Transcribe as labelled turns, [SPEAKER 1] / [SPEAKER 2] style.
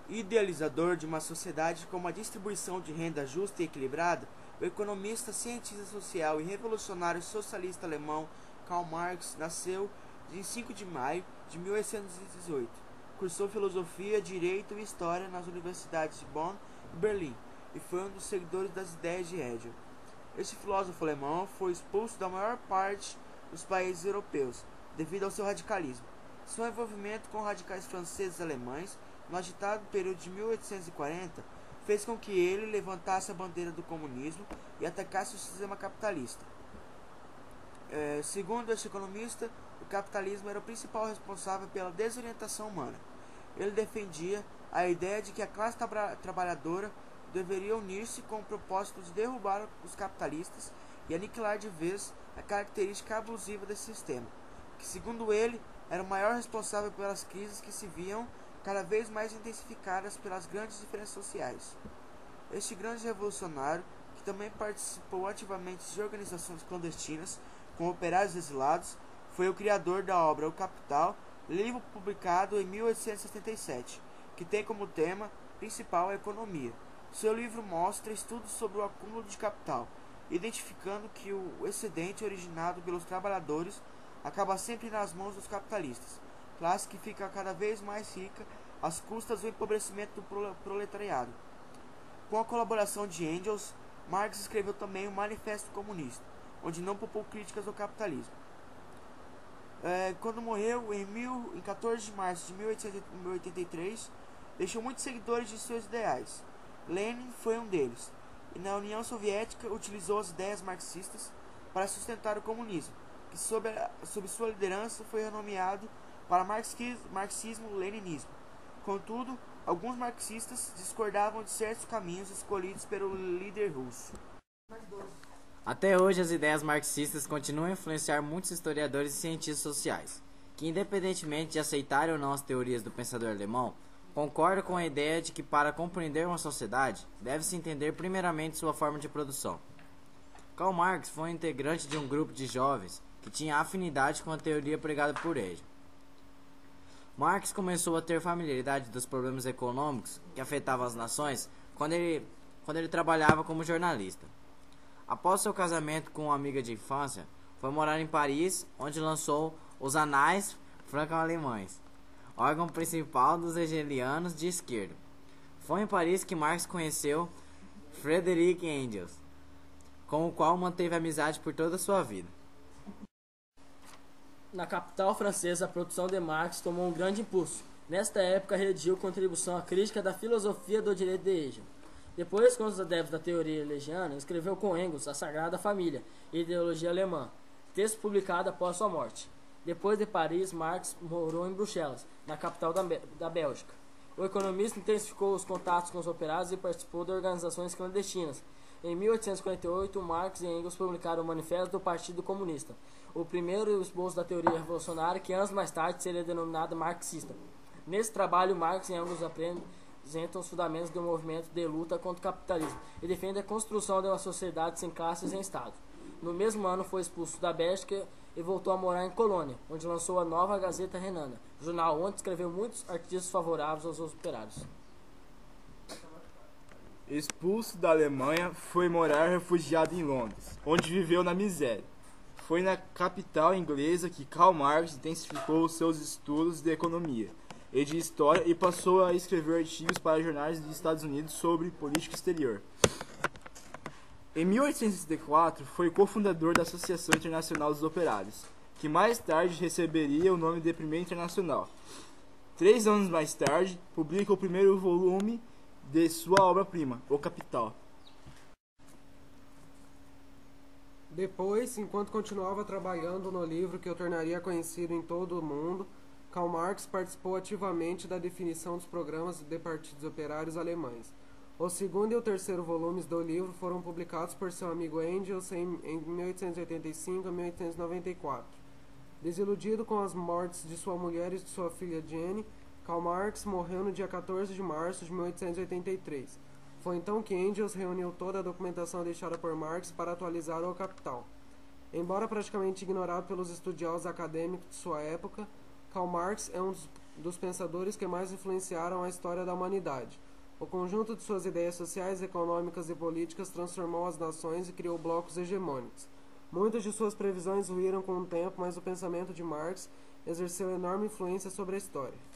[SPEAKER 1] Idealizador de uma sociedade com uma distribuição de renda justa e equilibrada, o economista, cientista social e revolucionário socialista alemão Karl Marx nasceu em 5 de maio de 1818. Cursou filosofia, direito e história nas universidades de Bonn e Berlim e foi um dos seguidores das ideias de Hegel. Este filósofo alemão foi expulso da maior parte dos países europeus devido ao seu radicalismo. Seu envolvimento com radicais franceses e alemães no agitado período de 1840 fez com que ele levantasse a bandeira do comunismo e atacasse o sistema capitalista. Segundo este economista, o capitalismo era o principal responsável pela desorientação humana. Ele defendia a ideia de que a classe trabalhadora deveria unir-se com o propósito de derrubar os capitalistas e aniquilar de vez a característica abusiva desse sistema, que, segundo ele, era o maior responsável pelas crises que se viam cada vez mais intensificadas pelas grandes diferenças sociais. Este grande revolucionário, que também participou ativamente de organizações clandestinas com operários exilados, foi o criador da obra O Capital, livro publicado em 1877, que tem como tema principal a economia. Seu livro mostra estudos sobre o acúmulo de capital, identificando que o excedente originado pelos trabalhadores acaba sempre nas mãos dos capitalistas, classe que fica cada vez mais rica às custas do empobrecimento do proletariado. Com a colaboração de Engels, Marx escreveu também o Manifesto Comunista, onde não poupou críticas ao capitalismo. Quando morreu em 14 de março de 1883, deixou muitos seguidores de seus ideais. Lenin foi um deles, e na União Soviética utilizou as ideias marxistas para sustentar o comunismo, que sob sua liderança foi renomeado para marxismo-leninismo. Contudo, alguns marxistas discordavam de certos caminhos escolhidos pelo líder russo.
[SPEAKER 2] Até hoje, as ideias marxistas continuam a influenciar muitos historiadores e cientistas sociais, que, independentemente de aceitarem ou não as teorias do pensador alemão, concordam com a ideia de que, para compreender uma sociedade, deve-se entender primeiramente sua forma de produção. Karl Marx foi um integrante de um grupo de jovens que tinha afinidade com a teoria pregada por Hegel. Marx começou a ter familiaridade dos problemas econômicos que afetavam as nações quando ele trabalhava como jornalista. Após seu casamento com uma amiga de infância, foi morar em Paris, onde lançou os Anais Franco-Alemães, órgão principal dos hegelianos de esquerda. Foi em Paris que Marx conheceu Friedrich Engels, com o qual manteve amizade por toda a sua vida.
[SPEAKER 3] Na capital francesa, a produção de Marx tomou um grande impulso. Nesta época, redigiu contribuição à crítica da filosofia do direito de Hegel. Depois, com os adeptos da teoria hegeliana, escreveu com Engels A Sagrada Família e Ideologia Alemã, texto publicado após sua morte. Depois de Paris, Marx morou em Bruxelas, na capital da Bélgica. O economista intensificou os contatos com os operários e participou de organizações clandestinas. Em 1848, Marx e Engels publicaram o Manifesto do Partido Comunista, o primeiro esboço da teoria revolucionária que anos mais tarde seria denominada marxista. Nesse trabalho, Marx e Engels apresentam os fundamentos do movimento de luta contra o capitalismo e defendem a construção de uma sociedade sem classes e Estado. No mesmo ano, foi expulso da Bélgica e voltou a morar em Colônia, onde lançou a Nova Gazeta Renana, jornal onde escreveu muitos artigos favoráveis aos operários.
[SPEAKER 4] Expulso da Alemanha, foi morar refugiado em Londres, onde viveu na miséria. Foi na capital inglesa que Karl Marx intensificou seus estudos de economia e de história e passou a escrever artigos para jornais dos Estados Unidos sobre política exterior. Em 1864, foi cofundador da Associação Internacional dos Operários, que mais tarde receberia o nome de Primeira Internacional. 3 anos mais tarde, publica o primeiro volume de sua obra-prima, O Capital.
[SPEAKER 5] Depois, enquanto continuava trabalhando no livro que o tornaria conhecido em todo o mundo, Karl Marx participou ativamente da definição dos programas de partidos operários alemães. O segundo e o terceiro volumes do livro foram publicados por seu amigo Engels em 1885 a 1894. Desiludido com as mortes de sua mulher e de sua filha Jenny, Karl Marx morreu no dia 14 de março de 1883. Foi então que Engels reuniu toda a documentação deixada por Marx para atualizar o Capital. Embora praticamente ignorado pelos estudiosos acadêmicos de sua época, Karl Marx é um dos dos pensadores que mais influenciaram a história da humanidade. O conjunto de suas ideias sociais, econômicas e políticas transformou as nações e criou blocos hegemônicos. Muitas de suas previsões ruíram com o tempo, mas o pensamento de Marx exerceu enorme influência sobre a história.